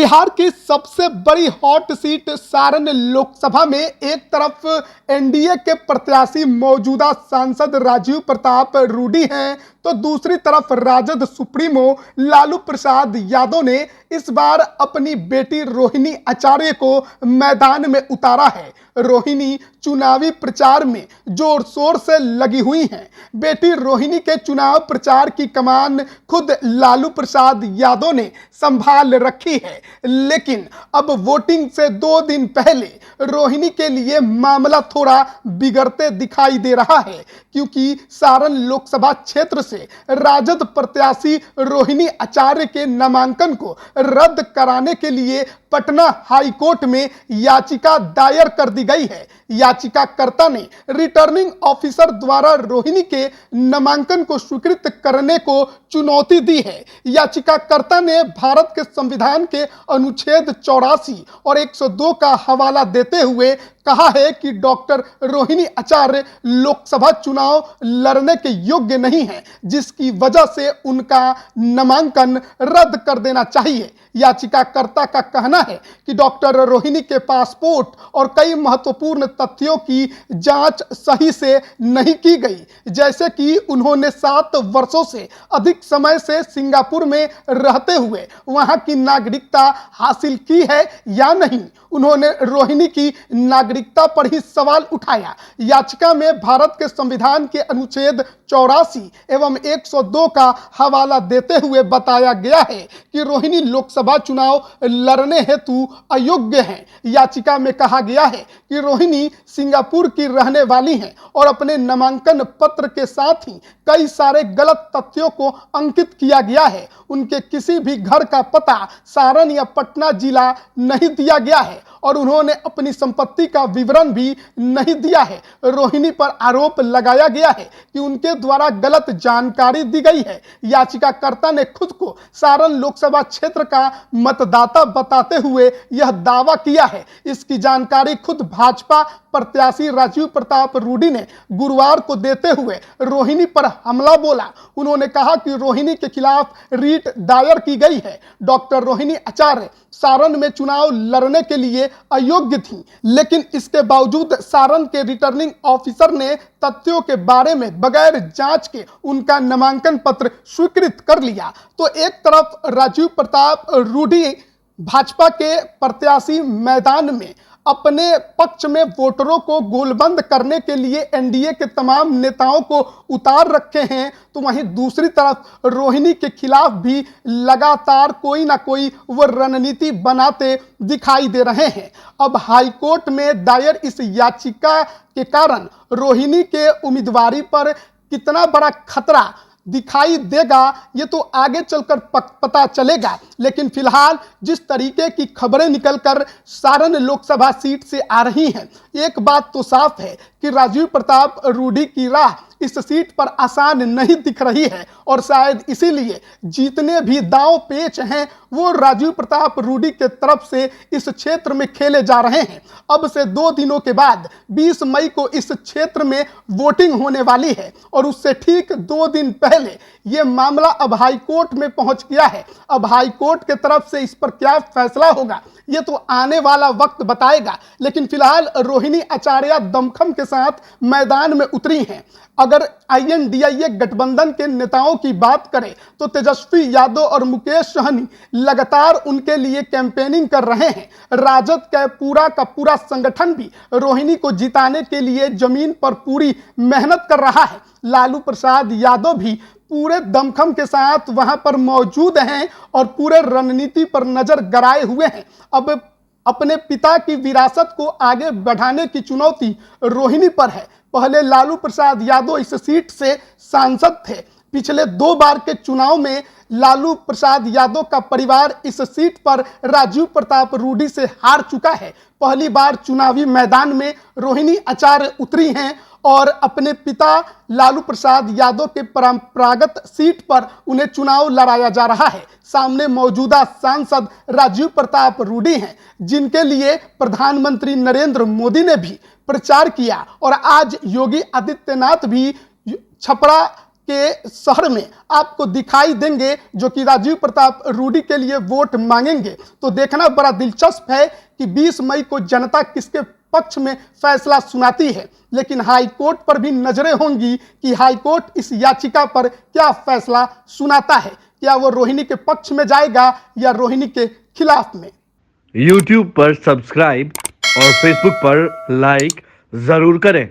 बिहार की सबसे बड़ी हॉट सीट सारण लोकसभा में एक तरफ एनडीए के प्रत्याशी मौजूदा सांसद राजीव प्रताप रूडी हैं, तो दूसरी तरफ राजद सुप्रीमो लालू प्रसाद यादव ने इस बार अपनी बेटी रोहिणी आचार्य को मैदान में उतारा है। रोहिणी चुनावी प्रचार में जोर शोर से लगी हुई हैं। बेटी रोहिणी के चुनाव प्रचार की कमान खुद लालू प्रसाद यादव ने संभाल रखी है, लेकिन अब वोटिंग से 2 दिन पहले रोहिणी के लिए मामला थोड़ा बिगड़ते दिखाई दे रहा है, क्योंकि सारण लोकसभा क्षेत्र से राजद प्रत्याशी रोहिणी आचार्य के नामांकन को रद्द कराने के लिए पटना हाई कोर्ट में याचिका दायर कर दी गई है। याचिकाकर्ता ने रिटर्निंग ऑफिसर द्वारा रोहिणी के नामांकन को स्वीकृत करने को चुनौती दी है। याचिकाकर्ता ने भारत के संविधान के अनुच्छेद 84 और 102 का हवाला देते हुए कहा है कि डॉक्टर रोहिणी आचार्य लोकसभा चुनाव लड़ने के योग्य नहीं है, जिसकी वजह से उनका नामांकन रद्द कर देना चाहिए। याचिकाकर्ता का कहना है कि डॉक्टर रोहिणी के पासपोर्ट और कई महत्वपूर्ण तथ्यों की जांच सही से नहीं की गई, जैसे कि उन्होंने 7 वर्षों से अधिक समय से सिंगापुर में रहते हुए वहां की नागरिकता हासिल की है या नहीं। उन्होंने रोहिणी की नागरिकता पर ही सवाल उठाया। याचिका में भारत के संविधान के अनुच्छेद 84 एवं 102 का हवाला देते हुए बताया गया है कि रोहिणी लोकसभा चुनाव लड़ने हेतु अयोग्य हैं। याचिका में कहा गया है कि रोहिणी सिंगापुर की रहने वाली हैं और अपने नामांकन पत्र के साथ ही कई सारे गलत तथ्यों को अंकित किया गया है। उनके किसी भी घर का पता सारण या पटना जिला नहीं दिया गया है और उन्होंने अपनी संपत्ति का विवरण भी नहीं दिया है। रोहिणी पर आरोप लगाया गया है कि उनके द्वारा गलत जानकारी दी गई है। याचिकाकर्ता ने खुद को सारण लोकसभा क्षेत्र का मतदाता बताते हुए यह दावा किया है। इसकी जानकारी खुद भाजपा प्रत्याशी राजीव प्रताप रूडी ने गुरुवार को देते हुए रोहिणी पर हमला बोला। उन्होंने कहा कि रोहिणी के खिलाफ रीट दायर की गई है। डॉक्टर रोहिणी आचार्य सारण में चुनाव लड़ने के लिए अयोग्य थी, लेकिन इसके बावजूद सारण के रिटर्निंग ऑफिसर ने तथ्यों के बारे में बगैर जांच के उनका नामांकन पत्र स्वीकृत कर लिया। तो एक तरफ राजीव प्रताप रूडी भाजपा के प्रत्याशी मैदान में अपने पक्ष में वोटरों को गोलबंद करने के लिए एनडीए के तमाम नेताओं को उतार रखे हैं, तो वहीं दूसरी तरफ रोहिणी के खिलाफ भी लगातार कोई ना कोई वो रणनीति बनाते दिखाई दे रहे हैं। अब हाईकोर्ट में दायर इस याचिका के कारण रोहिणी के उम्मीदवारी पर कितना बड़ा खतरा दिखाई देगा ये तो आगे चलकर पता चलेगा, लेकिन फिलहाल जिस तरीके की खबरें निकलकर सारण लोकसभा सीट से आ रही हैं, एक बात तो साफ है कि राजीव प्रताप रूडी की राह इस सीट पर आसान नहीं दिख रही है और शायद इसीलिए जितने भी दांव पेच हैं वो राजीव प्रताप रूडी के तरफ से इस क्षेत्र में खेले जा रहे हैं। अब से 2 दिनों के बाद 20 मई को इस क्षेत्र में वोटिंग होने वाली है और उससे ठीक 2 दिन पहले ये मामला अब हाई कोर्ट में पहुंच गया है। अब हाई कोर्ट के तरफ से इस पर क्या फैसला होगा ये तो आने वाला वक्त बताएगा, लेकिन फिलहाल रोहिणी आचार्य दमखम के साथ मैदान में उतरी हैं। अगर INDIA गठबंधन के नेताओं की बात करें तो तेजस्वी यादव और मुकेश सहनी लगातार उनके लिए कैंपेनिंग कर रहे हैं। राजद का पूरा संगठन भी रोहिणी को जिताने के लिए जमीन पर पूरी मेहनत कर रहा है। लालू प्रसाद यादव भी पूरे दमखम के साथ वहां पर मौजूद हैं और पूरे रणनीति पर नजर गड़ाए हुए हैं। अब अपने पिता की विरासत को आगे बढ़ाने की चुनौती रोहिणी पर है। पहले लालू प्रसाद यादव इस सीट से सांसद थे। पिछले 2 बार के चुनाव में लालू प्रसाद यादव का परिवार इस सीट पर राजीव प्रताप रूडी से हार चुका है। पहली बार चुनावी मैदान में रोहिणी आचार्य उतरी हैं और अपने पिता लालू प्रसाद यादव के परंपरागत सीट पर उन्हें चुनाव लड़ाया जा रहा है। सामने मौजूदा सांसद राजीव प्रताप रूडी हैं, जिनके लिए प्रधानमंत्री नरेंद्र मोदी ने भी प्रचार किया और आज योगी आदित्यनाथ भी छपरा के शहर में आपको दिखाई देंगे जो कि राजीव प्रताप रूडी के लिए वोट मांगेंगे। तो देखना बड़ा दिलचस्प है कि 20 मई को जनता किसके पक्ष में फैसला सुनाती है। लेकिन हाईकोर्ट पर भी नजरें होंगी कि हाईकोर्ट इस याचिका पर क्या फैसला सुनाता है, क्या वो रोहिणी के पक्ष में जाएगा या रोहिणी के खिलाफ में। YouTube पर सब्सक्राइब और Facebook पर लाइक जरूर करें।